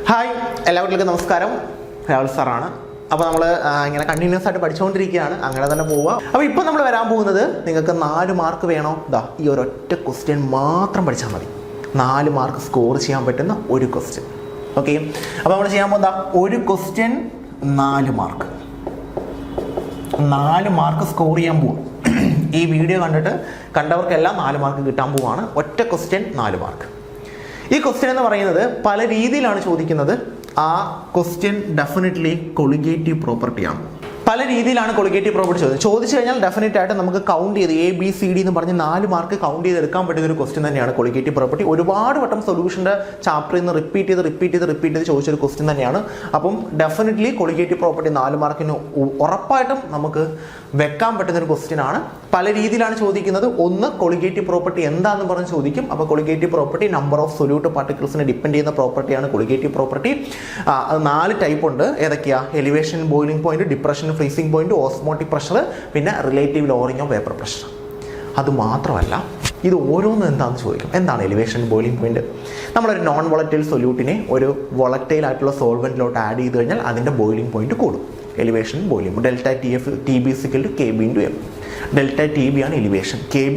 Hi എല്ലാവർക്കും നമസ്കാരം. രാഹുൽ സാറാണ്. അപ്പോൾ നമ്മൾ ഇങ്ങനെ കണ്ടിന്യൂസ് ആയിട്ട് പഠിച്ചുകൊണ്ടിരിക്കുകയാണ്. അങ്ങനെ തന്നെ പോവുക. അപ്പോൾ ഇപ്പോൾ നമ്മൾ വരാൻ പോകുന്നത് നിങ്ങൾക്ക് 4 മാർക്ക് വേണോ? ഈ ഒരൊറ്റ ക്വസ്റ്റ്യൻ മാത്രം പഠിച്ചാൽ മതി. 4 മാർക്ക് സ്കോർ ചെയ്യാൻ പറ്റുന്ന ഒരു ക്വസ്റ്റ്യൻ. ഓക്കെ, അപ്പോൾ നമ്മൾ ചെയ്യാൻ പോകുന്ന ഒരു ക്വസ്റ്റ്യൻ 4 മാർക്ക്. 4 മാർക്ക് സ്കോർ ചെയ്യാൻ പോവുക. ഈ വീഡിയോ കണ്ടവർക്കെല്ലാം 4 മാർക്ക് കിട്ടാൻ പോവുകയാണ്. ഒറ്റ ക്വസ്റ്റ്യൻ 4 മാർക്ക്. ഈ ക്വസ്റ്റ്യൻ എന്ന് പറയുന്നത് പല രീതിയിലാണ് ചോദിക്കുന്നത്. ആ ക്വസ്റ്റ്യൻ ഡെഫിനറ്റ്ലി കൊളിഗേറ്റീവ് പ്രോപ്പർട്ടിയാണ്. പല രീതിയിലാണ് കൊളിഗേറ്റീവ് പ്രോപ്പർട്ടി ചോദിച്ചു കഴിഞ്ഞാൽ ഡെഫിനറ്റ് ആയിട്ട് നമുക്ക് കൗണ്ട് ചെയ്ത് ABCD എന്ന് പറഞ്ഞ് 4 മാർക്ക് കൗണ്ട് ചെയ്തെടുക്കാൻ പറ്റുന്ന ഒരു ക്വസ്റ്റ്യൻ തന്നെയാണ് കൊളിഗേറ്റീവ് പ്രോപ്പർട്ടി. ഒരുപാട് വട്ടം സൊല്യൂഷൻ്റെ ചാപ്റ്ററിൽ നിന്ന് റിപ്പീറ്റ് ചെയ്ത് ചോദിച്ചൊരു ക്വസ്റ്റ്യൻ തന്നെയാണ്. അപ്പം ഡെഫിനറ്റ്ലി കൊളിഗേറ്റീവ് പ്രോപ്പർട്ടി 4 മാർക്കിന് ഉറപ്പായിട്ടും നമുക്ക് വെക്കാൻ പറ്റുന്ന ഒരു ക്വസ്റ്റ്യൻ ആണ്. പല രീതിയിലാണ് ചോദിക്കുന്നത്. ഒന്ന്, കൊളിഗേറ്റീവ് പ്രോപ്പർട്ടി എന്താണെന്ന് പറഞ്ഞ് ചോദിക്കും. അപ്പോൾ colligative property number of solute പാർട്ടിക്കിൾസിനെ ഡിപ്പെൻഡ് ചെയ്യുന്ന പ്രോപ്പർട്ടിയാണ് കൊളിഗേറ്റീവ് പ്രോപ്പർട്ടി. അത് 4 ടൈപ്പ് ഉണ്ട്. ഏതൊക്കെയാ? Elevation, boiling point, depression, freezing point, osmotic pressure, പിന്നെ relative lowering of vapour pressure. അത് മാത്രമല്ല, ഇത് ഓരോന്നും എന്താണെന്ന് ചോദിക്കും. എന്താണ് എലിവേഷൻ, ബോയിലിംഗ് പോയിന്റ്? നമ്മളൊരു നോൺ വോളറ്റൈൽ സൊല്യൂട്ടിനെ ഒരു വോളറ്റൈൽ ആയിട്ടുള്ള സോൾവെന്റിലോട്ട് ആഡ് ചെയ്ത് കഴിഞ്ഞാൽ അതിൻ്റെ ബോയിലിംഗ് പോയിന്റ് കൂടും. Elevation, boiling. Delta TB = KB × M. Delta TB ആണ് elevation, KB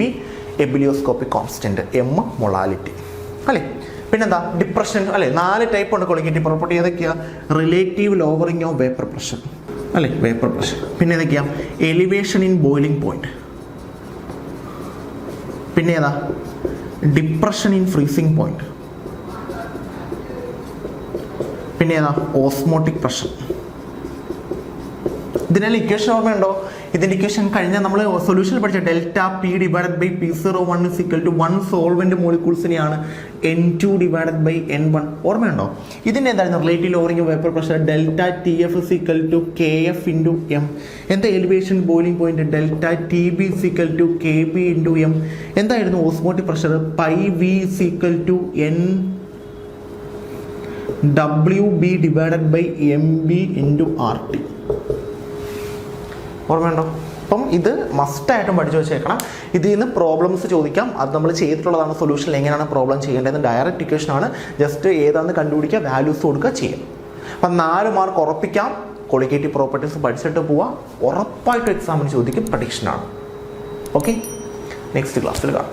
ebullioscopic constant, M molality അല്ലേ. പിന്നെന്താ? ഡിപ്രഷൻ അല്ലേ. 4 ടൈപ്പ് ഉണ്ട് കൊളിഗേറ്റീവ് പ്രോപ്പർട്ടി. ഏതൊക്കെയാ? Relative lowering of vapour pressure അല്ലേ, വേപ്പർ പ്രഷർ. പിന്നെ ഏതൊക്കെയാ? Elevation in boiling point. പിന്നെ ഏതാ? Depression in freezing point. പിന്നെ ഏതാ? Osmotic pressure. ഇതിനെല്ലാം ഇക്വേഷൻ ഓർമ്മയുണ്ടോ? ഇതിൻ്റെ ഇക്വേഷൻ കഴിഞ്ഞ നമ്മൾ സൊല്യൂഷനിൽ പഠിച്ച delta P/P01 = 1 solvent മോളിക്യൂൾസിനെയാണ് N2 / N1. ഓർമ്മയുണ്ടോ? ഇതിൻ്റെ എന്തായിരുന്നു? Relative lowering vapour pressure delta TF = KF × M. എന്താ elevation, boiling point? Delta TB = KB × M. എന്തായിരുന്നു osmotic pressure? πV = NWB / MB × RT. ഓർമ്മയുണ്ടോ? അപ്പം ഇത് മസ്റ്റായിട്ടും പഠിച്ചു വെച്ചേക്കണം. ഇതിൽ നിന്ന് പ്രോബ്ലംസ് ചോദിക്കാം. അത് നമ്മൾ ചെയ്തിട്ടുള്ളതാണ്. സൊല്യൂഷനിൽ എങ്ങനെയാണ് പ്രോബ്ലം ചെയ്യേണ്ടതെന്ന് ഡയറക്റ്റ് ഇക്വേഷനാണ്. ജസ്റ്റ് ഏതാണെന്ന് കണ്ടുപിടിക്കുക, വാല്യൂസ് കൊടുക്കുക, ചെയ്യാം. അപ്പം 4 മാർക്ക് ഉറപ്പിക്കാം. കൊളിഗേറ്റീവ് പ്രോപ്പർട്ടീസ് പഠിച്ചിട്ട് പോവാം. ഉറപ്പായിട്ടും എക്സാമിന് ചോദിക്കും. പ്രഡിക്ഷനാണ്. ഓക്കെ, നെക്സ്റ്റ് ക്ലാസ്സിൽ കാണാം.